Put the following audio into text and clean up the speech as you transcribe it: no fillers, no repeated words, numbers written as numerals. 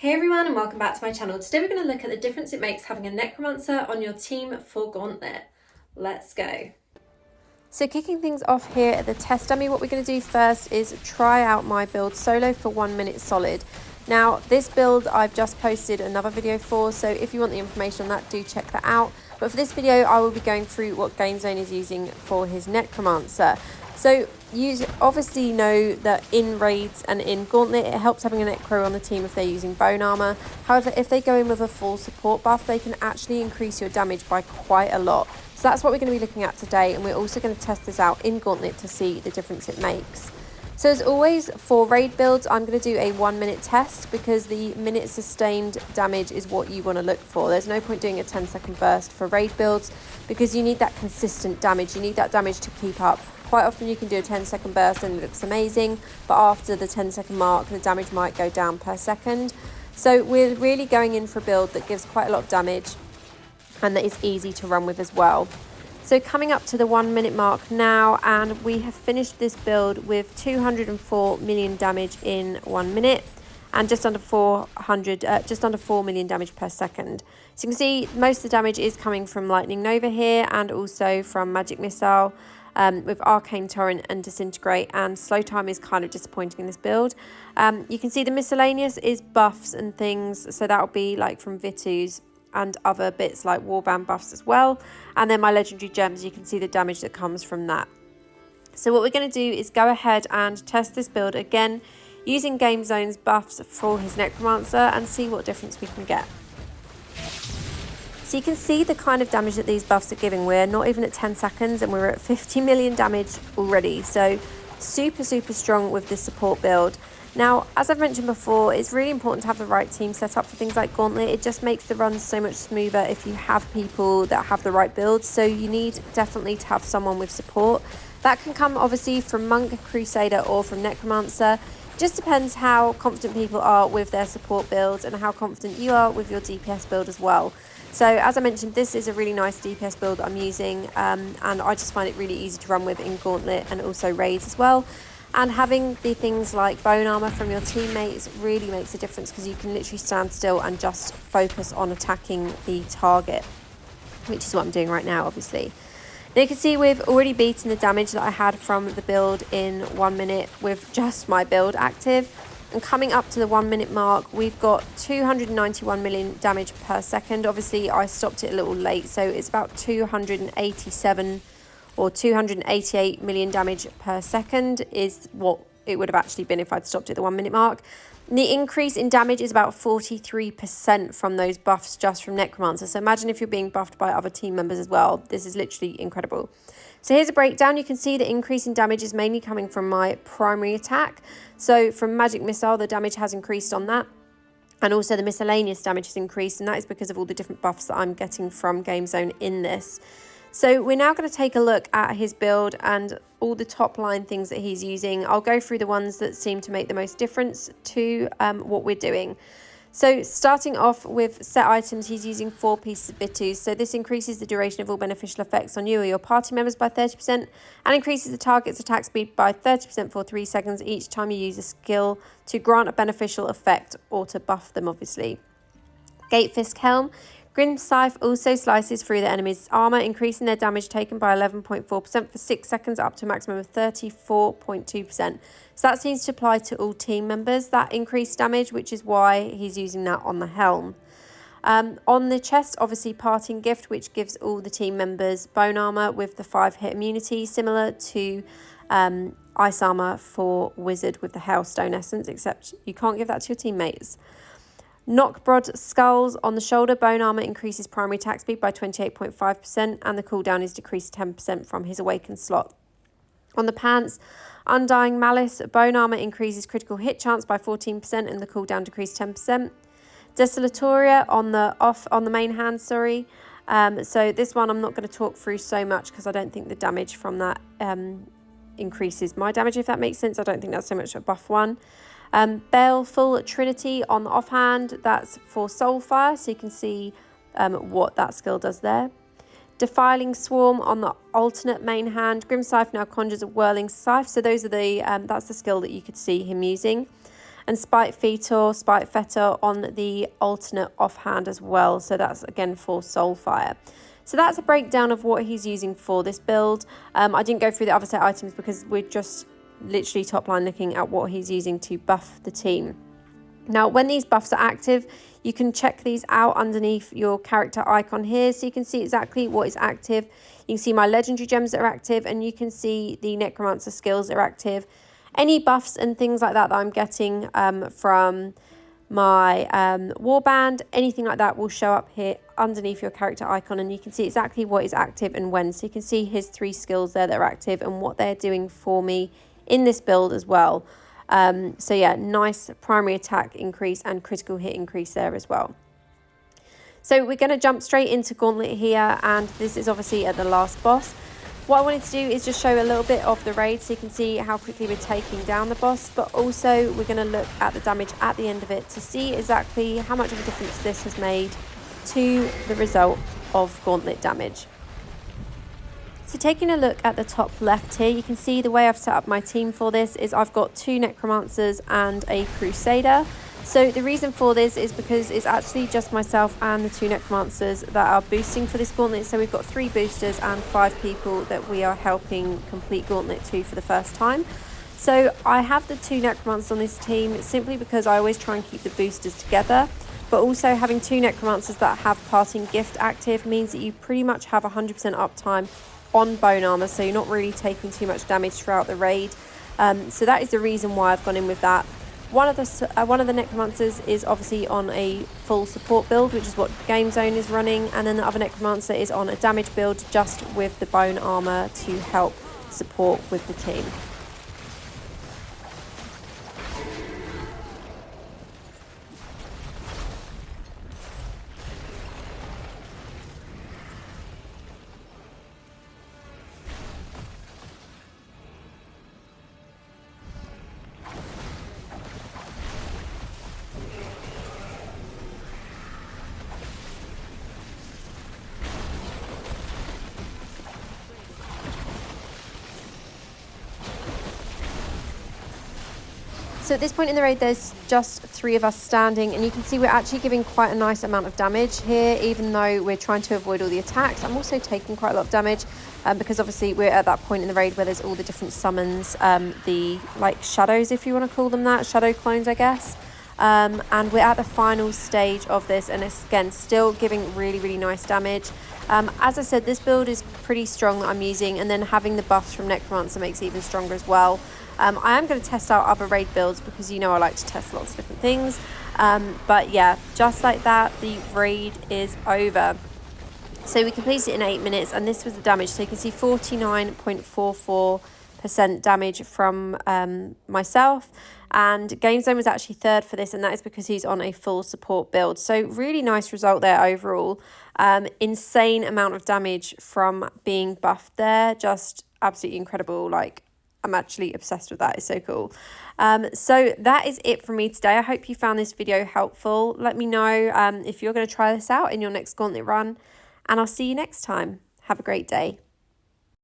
Hey everyone and welcome back to my channel. Today we're going to look at the difference it makes having a Necromancer on your team for Gauntlet. Let's go. So kicking things off here at the test dummy, what we're going to do first is try out my build solo for 1 minute solid. Now this build I've just posted another video for, so if you want the information on that, do check that out. But for this video I will be going through what GameZone is using for his Necromancer. So you obviously know that in raids and in Gauntlet it helps having a Necro on the team if they're using bone armor. However, if they go in with a full support buff, they can actually increase your damage by quite a lot. So that's what we're going to be looking at today, and we're also going to test this out in Gauntlet to see the difference it makes. So as always, for raid builds, I'm going to do a 1 minute test because the minute sustained damage is what you want to look for. There's no point doing a 10-second burst for raid builds because you need that consistent damage. You need that damage to keep up. Quite often you can do a 10-second burst and it looks amazing, but after the 10-second mark, the damage might go down per second. So we're really going in for a build that gives quite a lot of damage and that is easy to run with as well. So coming up to the 1 minute mark now, and we have finished this build with 204 million damage in 1 minute and just under 4 million damage per second. So you can see most of the damage is coming from Lightning Nova here and also from Magic Missile. With Arcane Torrent and Disintegrate, and Slow Time is kind of disappointing in this build. You can see the miscellaneous is buffs and things, so that'll be like from Vitus and other bits like Warband buffs as well. And then my Legendary Gems, you can see the damage that comes from that. So what we're going to do is go ahead and test this build again using GameZone's buffs for his Necromancer and see what difference we can get. So you can see the kind of damage that these buffs are giving. We're not even at 10 seconds and we're at 50 million damage already. So super strong with this support build. Now, as I've mentioned before, it's really important to have the right team set up for things like Gauntlet. It just makes the runs so much smoother if you have people that have the right builds. So you need definitely to have someone with support. That can come obviously from Monk, Crusader or from Necromancer. Just depends how confident people are with their support builds and how confident you are with your DPS build as well. So as I mentioned, this is a really nice DPS build that I'm using, and I just find it really easy to run with in Gauntlet and also raids as well. And having the things like bone armor from your teammates really makes a difference because you can literally stand still and just focus on attacking the target, which is what I'm doing right now, obviously. Now you can see we've already beaten the damage that I had from the build in 1 minute with just my build active. And coming up to the 1 minute mark, we've got 291 million damage per second. Obviously, I stopped it a little late, so it's about 287 or 288 million damage per second is what it would have actually been if I'd stopped at the 1 minute mark. And the increase in damage is about 43% from those buffs just from Necromancer. So imagine if you're being buffed by other team members as well. This is literally incredible. So here's a breakdown. You can see the increase in damage is mainly coming from my primary attack. So from Magic Missile, the damage has increased on that. And also the miscellaneous damage has increased, and that is because of all the different buffs that I'm getting from GameZone in this. So we're now going to take a look at his build and all the top line things that he's using. I'll go through the ones that seem to make the most difference to what we're doing. So starting off with set items, he's using 4 pieces of Vitus. So this increases the duration of all beneficial effects on you or your party members by 30% and increases the target's attack speed by 30% for 3 seconds each time you use a skill to grant a beneficial effect or to buff them, obviously. Gatefisk Helm. Grim Scythe also slices through the enemy's armor, increasing their damage taken by 11.4% for 6 seconds up to a maximum of 34.2%. So that seems to apply to all team members, that increased damage, which is why he's using that on the helm. On the chest, obviously Parting Gift, which gives all the team members bone armor with the 5-hit immunity, similar to ice armor for Wizard with the Hailstone Essence, except you can't give that to your teammates. Knockbrod Skulls on the shoulder. Bone armor increases primary attack speed by 28.5% and the cooldown is decreased 10% from his awakened slot. On the pants, Undying Malice. Bone armor increases critical hit chance by 14% and the cooldown decreased 10%. Desolatoria on the main hand, sorry. So this one I'm not going to talk through so much because I don't think the damage from that increases my damage, if that makes sense. I don't think that's so much a buff one. Baleful Trinity on the offhand, that's for Soulfire, so you can see what that skill does there. Defiling Swarm on the alternate main hand. Grim Scythe now conjures a Whirling Scythe, so those are the that's the skill that you could see him using. and Spite Fetor on the alternate offhand as well. So that's again for Soulfire. So that's a breakdown of what he's using for this build. I didn't go through the other set items because we're just literally top line looking at what he's using to buff the team. Now, when these buffs are active, you can check these out underneath your character icon here, so you can see exactly what is active. You can see my legendary gems that are active, and you can see the Necromancer skills that are active. Any buffs and things like that that I'm getting from my warband, anything like that will show up here underneath your character icon, and you can see exactly what is active and when. So you can see his 3 skills there that are active and what they're doing for me in this build as well. So yeah, nice primary attack increase and critical hit increase there as well. So we're going to jump straight into Gauntlet here, and this is obviously at the last boss. What I wanted to do is just show a little bit of the raid so you can see how quickly we're taking down the boss, but also we're going to look at the damage at the end of it to see exactly how much of a difference this has made to the result of Gauntlet damage. So taking a look at the top left here, you can see the way I've set up my team for this is I've got 2 Necromancers and a Crusader. So the reason for this is because it's actually just myself and the 2 Necromancers that are boosting for this Gauntlet. So we've got 3 boosters and 5 people that we are helping complete Gauntlet 2 for the first time. So I have the 2 Necromancers on this team simply because I always try and keep the boosters together. But also having 2 Necromancers that have Parting Gift active means that you pretty much have 100% uptime on bone armor, so you're not really taking too much damage throughout the raid. So that is the reason why I've gone in with that. One of the Necromancers is obviously on a full support build, which is what Game Zone is running, and then the other Necromancer is on a damage build just with the bone armor to help support with the team. So at this point in the raid, there's just 3 of us standing, and you can see we're actually giving quite a nice amount of damage here, even though we're trying to avoid all the attacks. I'm also taking quite a lot of damage because obviously we're at that point in the raid where there's all the different summons, the like shadows, if you want to call them that, shadow clones, I guess. And we're at the final stage of this, and it's again still giving really nice damage. As I said, this build is pretty strong that I'm using, and then having the buffs from Necromancer makes it even stronger as well. I am going to test out other raid builds because you know I like to test lots of different things. But yeah, just like that, the raid is over. So we completed it in 8 minutes, and this was the damage. So you can see 49.44% damage from myself. And Game Zone was actually 3rd for this, and that is because he's on a full support build. So really nice result there overall. Insane amount of damage from being buffed there. Just absolutely incredible. Like, I'm actually obsessed with that. It's so cool. So that is it from me today. I hope you found this video helpful. Let me know if you're going to try this out in your next Gauntlet run, and I'll see you next time. Have a great day.